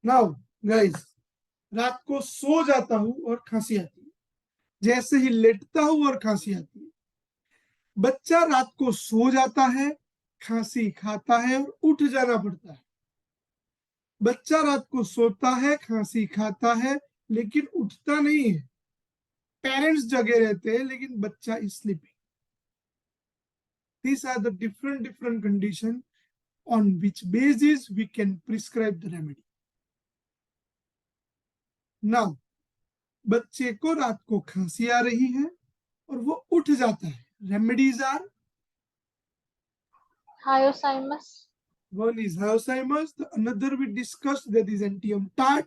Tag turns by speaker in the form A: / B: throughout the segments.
A: Now guys, रात को सो जाता हूं और खांसी आती है, जैसे ही लेटता हूं और खांसी आती है। बच्चा रात को सो जाता है, खांसी खाता है और उठ जाना पड़ता है। बच्चा रात को सोता है, खांसी खाता है, लेकिन उठता नहीं है। पेरेंट्स जगे रहते हैं लेकिन बच्चा is sleeping. These are the different conditions on which basis we can prescribe the remedy. Now, बच्चे को रात को खांसी आ रही है और वो उठ जाता है। Remedies are,
B: Hyoscyamus.
A: one is hyoscyamus, the another we discussed, that is antium tart.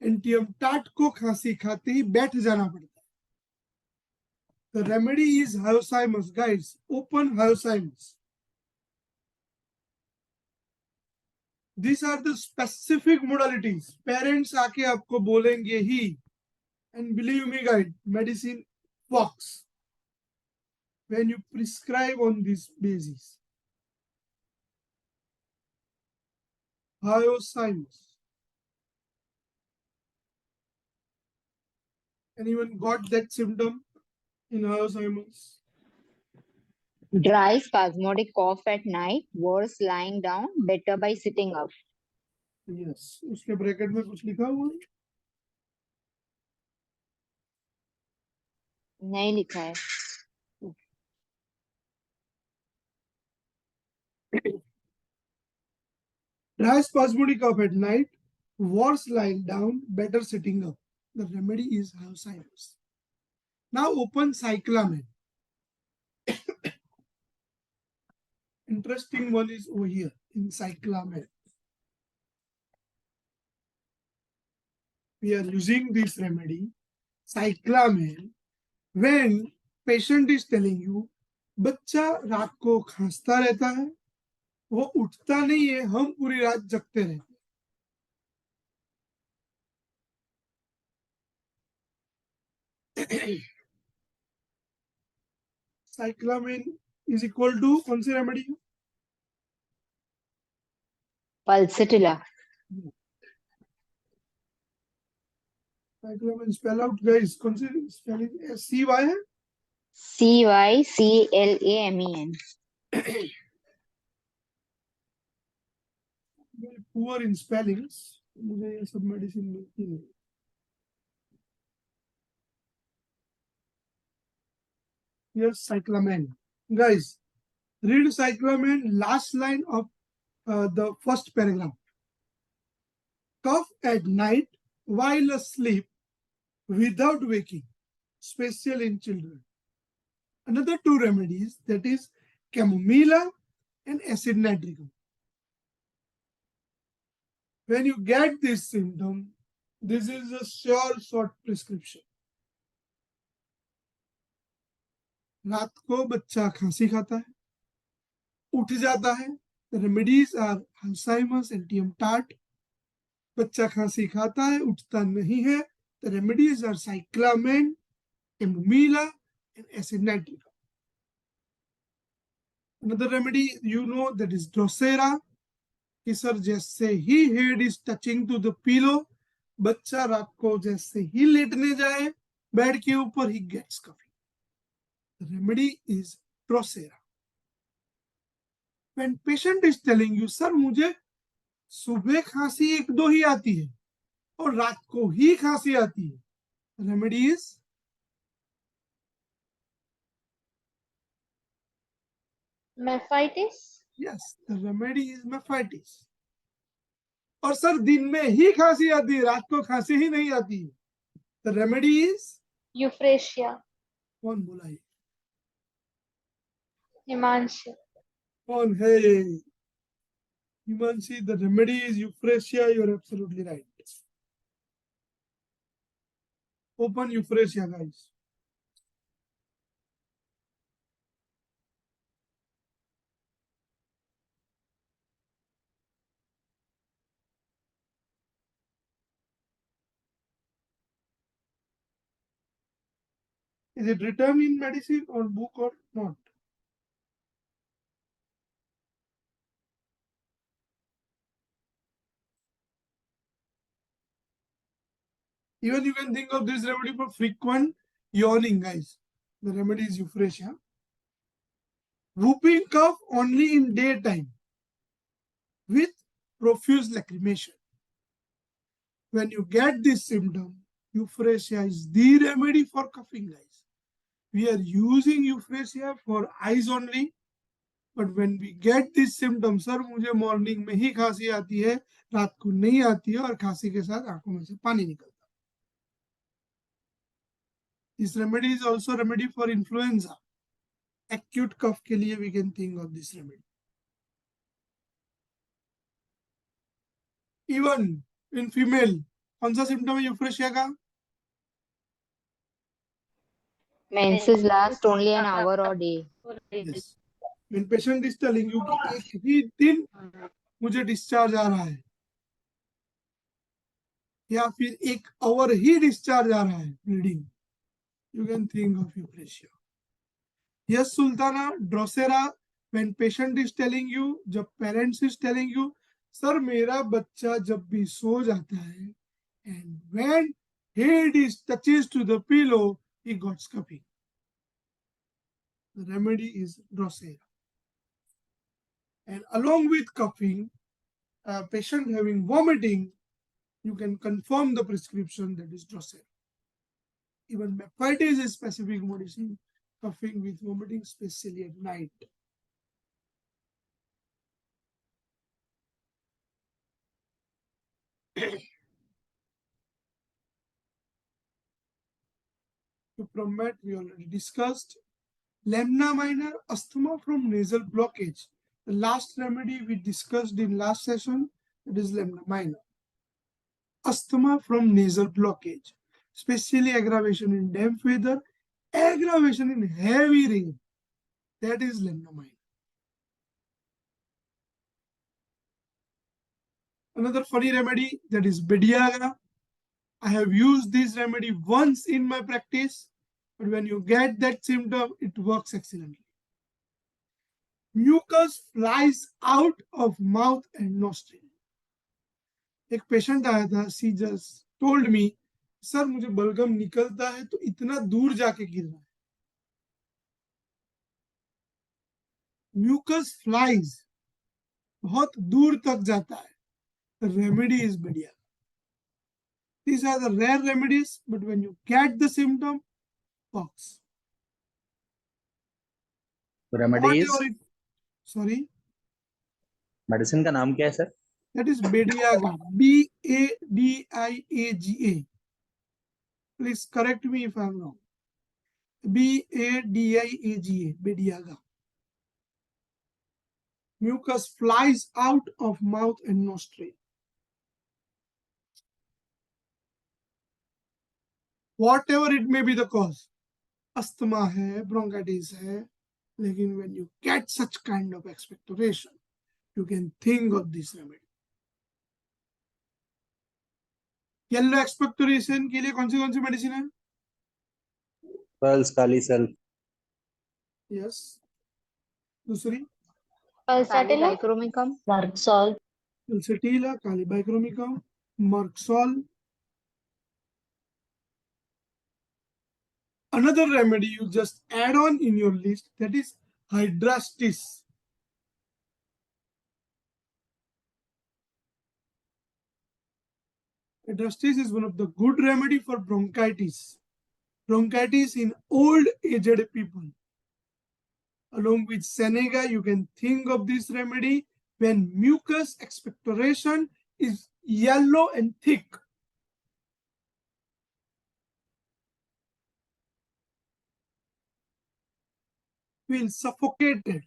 A: एंटियम टाट को खांसी खाते ही बैठ जाना पड़ता है। The remedy is hyoscyamus, guys. Open hyoscyamus. These are the specific modalities. Parents आके आपको बोलेंगे ही, and believe me, guys, medicine works when you prescribe on this basis. Hyoscyamus. Anyone got that symptom in hyoscyamus?
C: Dry spasmodic cough at night, worse lying down, better by sitting up.
A: Yes. उसके bracket में कुछ लिखा हुआ है?
C: नहीं लिखा है।
A: Dry spasmodic cough at night, worse lying down, better sitting up. The remedy is hyoscyamus. Now open cyclamen. Interesting one is over here in cyclamen. We are using this remedy, cyclamen, when patient is telling you, बच्चा रात को खांसता रहता है, वो उठता नहीं है, हम पूरी रात जगते रहते हैं। साइक्लामेन इज इक्वल टू कौन सी remedy?
C: Pulsatilla.
A: Cyclamen spell out guys, कौन सी स्पेलिंग? सी वाई है?
C: Cyclamen.
A: पुअर इन स्पेलिंग्स, मुझे ये सब मेडिसिन मिलती नहीं। Yes, cyclamen. Guys, read cyclamen, last line of the first paragraph. Cough at night while asleep without waking, special in children. Another two remedies, that is chamomilla and acid nitricum. When you get this symptom, this is a sure short prescription. रात को बच्चा खांसी खाता है, उठ जाता है। The remedies are Alzheimer's, antium tart. बच्चा खांसी खाता है, उठता नहीं है। The remedies are cyclamen, chamomilla, and acid nitricum. Another remedy, you know, that is drosera. कि सर जैसे ही head is touching to the pillow, बच्चा रात को जैसे ही लेटने जाए बेड के ऊपर, he gets coughing. The remedy is drosera. When patient is telling you, sir मुझे सुबह खांसी एक दो ही आती है और रात को ही खांसी आती है, the remedy is
B: Mephitis.
A: yes, the remedy is Mephitis. और सर दिन में ही खांसी आती है, रात को खांसी ही नहीं आती है, the remedy is
B: Euphrasia.
A: कौन बोला ये?
B: Himanshu.
A: कौन है? Himanshi, the remedy is Euphrasia. You're absolutely right. Open Euphrasia, guys. Is it written in medicine or book or not? Even you can think of this remedy for frequent yawning, guys. The remedy is Euphrasia. Whooping cough only in daytime with profuse lacrimation. When you get this symptom, Euphrasia is the remedy for coughing, guys. We are using Euphrasia for eyes only. But when we get this symptom, sir मुझे morning में ही खांसी आती है, रात को नहीं आती है और खांसी के साथ आंखों में से पानी निकलता है. This remedy is also remedy for influenza. Acute cough के लिए we can think of this remedy. Even in female, कौन सा symptom है यूफ्रेशिया का?
C: Menses last only an hour or day.
A: Yes. When patient is telling you कि एक ही दिन मुझे डिस्चार्ज आ रहा है या फिर एक आवर ही डिस्चार्ज आ रहा है bleeding, you can think of Euphrasia. Yes, Sultana, Drosera, when patient is telling you, जब parents is telling you, sir मेरा बच्चा जब भी सो जाता है and when head is touches to the pillow, he got coughing. The remedy is Drosera. And along with coughing, a patient having vomiting, you can confirm the prescription that is Drosera. Even Mephitis is specific medicine, coughing with vomiting, especially at night. To promote, we already discussed. Lamina minor, asthma from nasal blockage. The last remedy we discussed in last session, that is lamina minor. Asthma from nasal blockage, especially aggravation in damp weather, aggravation in heavy rain. That is lamina minor. Another funny remedy, that is Badiaga. I have used this remedy once in my practice, but when you get that symptom, it works excellently. Mucus flies out of mouth and nostril. एक patient आया था, सी just told me, sir मुझे बलगम निकलता है तो इतना दूर जाके गिर रहा है. म्यूकस फ्लाइज, बहुत दूर तक जाता है. The remedy is Badiaga. These are the rare remedies, but when you get the symptom, works.
D: Remedy is
A: Sorry,
D: medicine का नाम क्या है sir?
A: that is Badiaga. Badiaga. Please correct me if I'm wrong. Badiaga. Badiaga. Mucus flies out of mouth and nostril. Whatever it may be the cause, asthma है, bronchitis है, लेकिन when you get such kind of expectoration, you can think of this remedy. Yellow expectoration के लिए कौन सी medicine है?
D: Puls, काली सेल.
A: यस. दूसरी
B: Pulsatilla.
C: Bichromicum.
B: Marxol.
A: Pulsatilla, kali bichromicum, merc sol. Another remedy you just add on in your list, that is Hydrastis. Hydrastis is one of the good remedy for bronchitis. Bronchitis in old aged people. Along with Seneca, you can think of this remedy when mucus expectoration is yellow and thick. Feel suffocated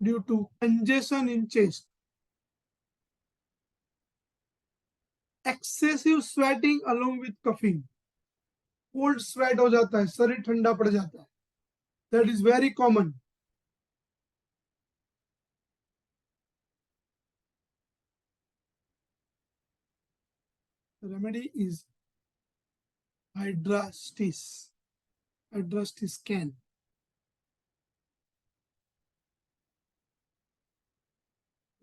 A: due to congestion in chest. Excessive sweating along with coughing. Cold sweat हो जाता है, शरीर ठंडा पड़ जाता है. That is very common. The remedy is Hydrastis. Hydrastis can.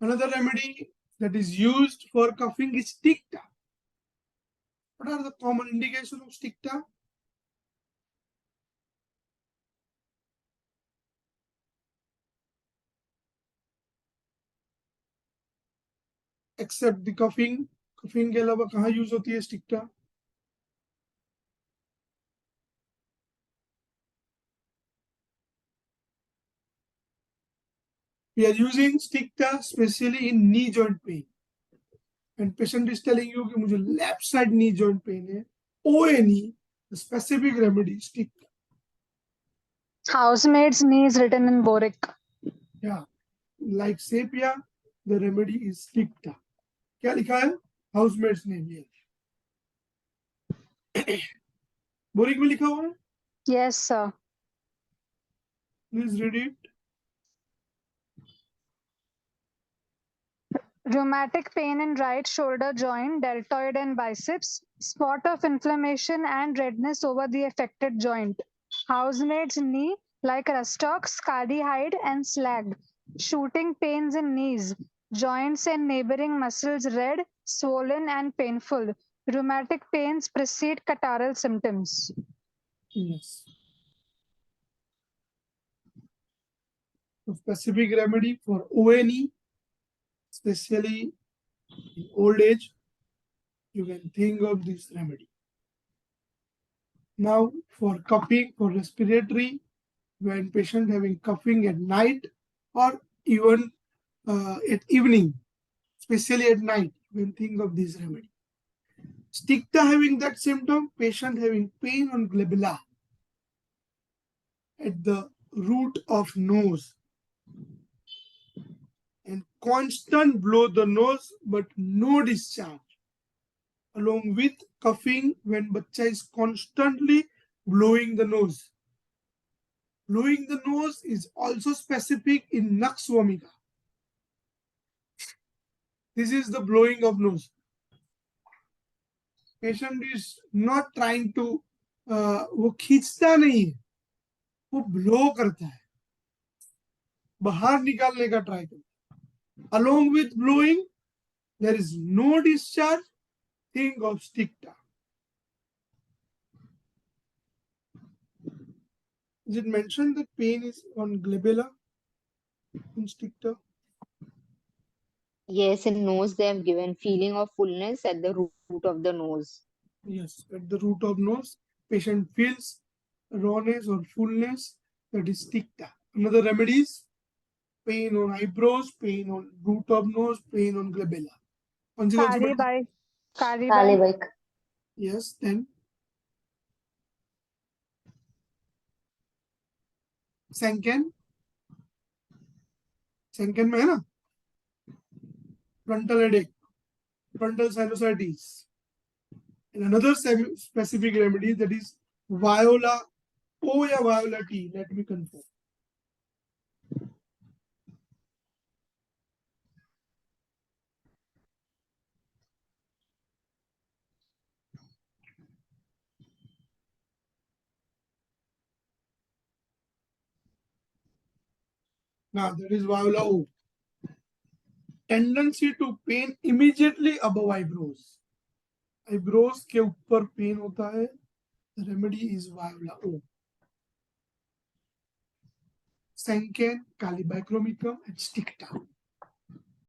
A: Another remedy that is used for coughing is Sticta. What are the common indications of Sticta? Except the coughing. Coughing के अलावा कहाँ यूज होती है Sticta? We are using Sticta especially in knee joint pain. And patient is telling you कि मुझे left side knee joint pain है. ONE, the specific remedy Sticta.
E: Housemaid's knee is written in Boric.
A: Yeah, like sepia, the remedy is Sticta. क्या लिखा है? Housemaid's name here. Boric में लिखा हुआ है?
E: Yes, sir.
A: Please read it.
E: Rheumatic pain in right shoulder joint, deltoid and biceps, spot of inflammation and redness over the affected joint. Housemaid's knee like rustock, scardyhide and slag. Shooting pains in knees, joints and neighboring muscles red, swollen and painful. Rheumatic pains precede catarrhal symptoms.
A: Yes. So specific remedy for ONE, especially in old age, you can think of this remedy. Now for coughing, for respiratory, when patient having coughing at night or even at evening, especially at night, you can think of this remedy. Sticta having that symptom, patient having pain on glabella at the root of nose and constant blow the nose but no discharge, along with coughing when bachcha is constantly blowing the nose. Blowing the nose is also specific in nux vomica. This is the blowing of nose. Patient is not trying to वो खींचता नहीं है, वो blow करता है, बाहर निकालने का ट्राई करता है. Along with blowing, there is no discharge. Think of Sticta. Is it mentioned that pain is on glabella in Sticta?
C: Yes, in nose they have given feeling of fullness at the root of the nose.
A: Yes, at the root of nose, patient feels rawness or fullness, that is Sticta. Another remedies, pain on eyebrows, pain on root of nose, pain on glabella.
E: Kali bike. Kali
B: Kali
E: bike.
B: bike.
A: Yes, then Sanken. Sanken में है ना? Frontal headache, frontal sinusitis. And another specific remedy, that is Viola O या Viola T. Let me confirm. Now that is Viola O. Tendency to pain immediately above eyebrows. Eyebrows के ऊपर pain होता है. The remedy is Viola O. Sanken, Calibacromicum, and Sticta.